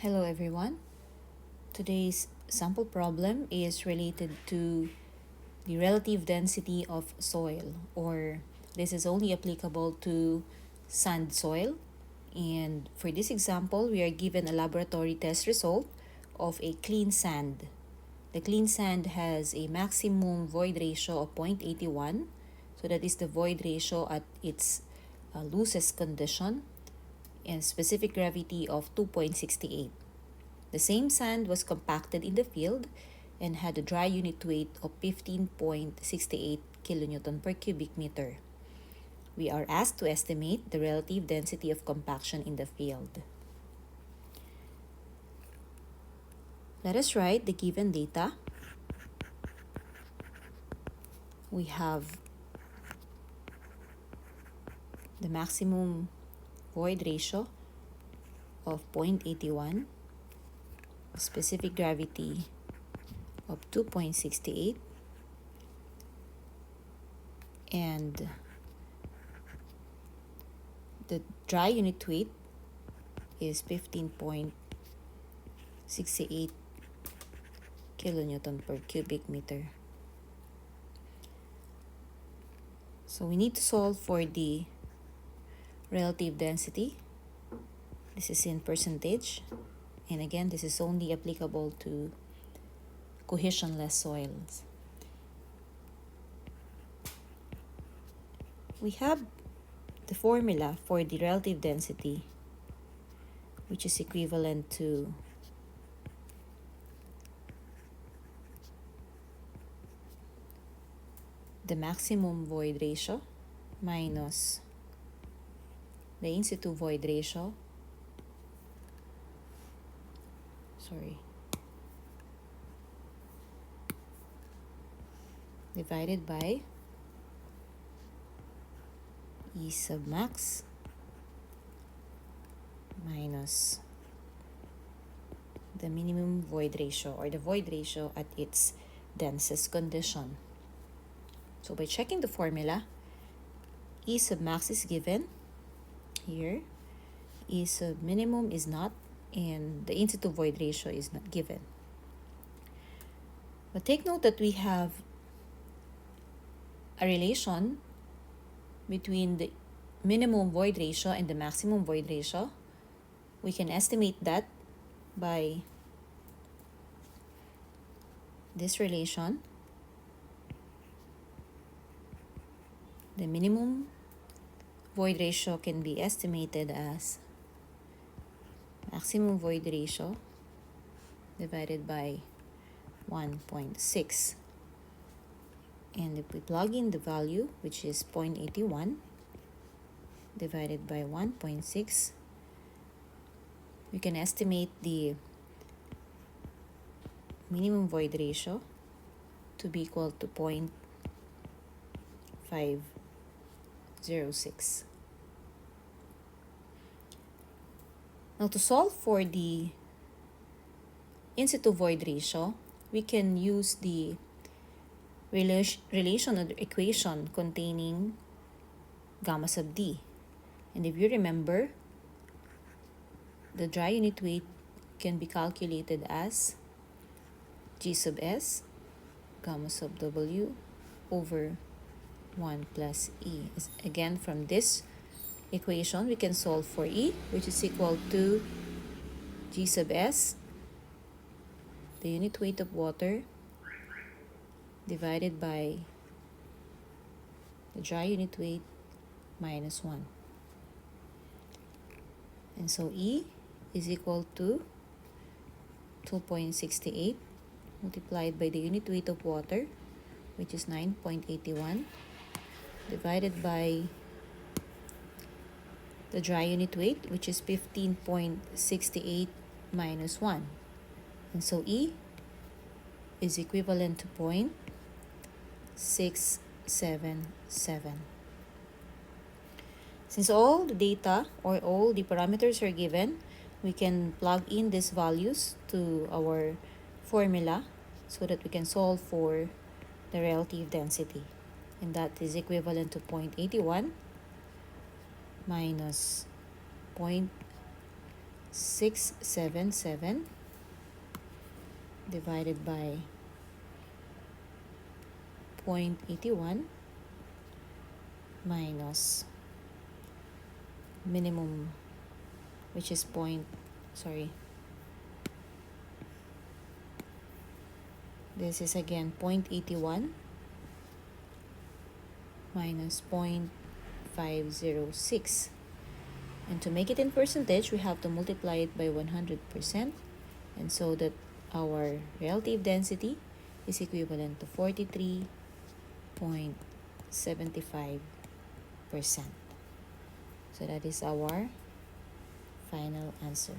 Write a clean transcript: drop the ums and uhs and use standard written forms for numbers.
Hello everyone. Today's sample problem is related to the relative density of soil, or this is only applicable to sand soil. And for this example, we are given a laboratory test result of a clean sand. The clean sand has a maximum void ratio of 0.81, so that is the void ratio at its loosest condition, and specific gravity of 2.68. The same sand was compacted in the field and had a dry unit weight of 15.68 kilonewton per cubic meter. We are asked to estimate the relative density of compaction in the field. Let us write the given data. We have the maximum void ratio of 0.81, specific gravity of 2.68, and the dry unit weight is 15.68 kilonewton per cubic meter. So we need to solve for the relative density. This is in percentage, and again, this is only applicable to cohesionless soils. We have the formula for the relative density, which is equivalent to the maximum void ratio minus the in situ void ratio, divided by E sub max minus the minimum void ratio, or the void ratio at its densest condition. So by checking the formula, E sub max is given here, E sub minimum is not, and the in situ void ratio is not given. But take note that we have a relation between the minimum void ratio and the maximum void ratio. We can estimate that by this relation. The minimum void ratio can be estimated as maximum void ratio divided by 1.6. And if we plug in the value, which is 0.81 divided by 1.6, we can estimate the minimum void ratio to be equal to 0.506. Now, to solve for the in situ void ratio, we can use the relation or the equation containing gamma sub d. And if you remember, the dry unit weight can be calculated as G sub S gamma sub W over 1 plus E. Again, from this equation, we can solve for E, which is equal to G sub S, the unit weight of water, divided by the dry unit weight minus 1. And so E is equal to 2.68 multiplied by the unit weight of water, which is 9.81, divided by the dry unit weight, which is 15.68 minus 1. And so E is equivalent to 0.677. Since all the data or all the parameters are given, we can plug in these values to our formula so that we can solve for the relative density. And that is equivalent to 0.81 minus 677 divided by 0.81 minus minimum, which is this is again 0.81 minus 0.506. And to make it in percentage, we have to multiply it by 100%, and so that our relative density is equivalent to 43.75%. So that is our final answer.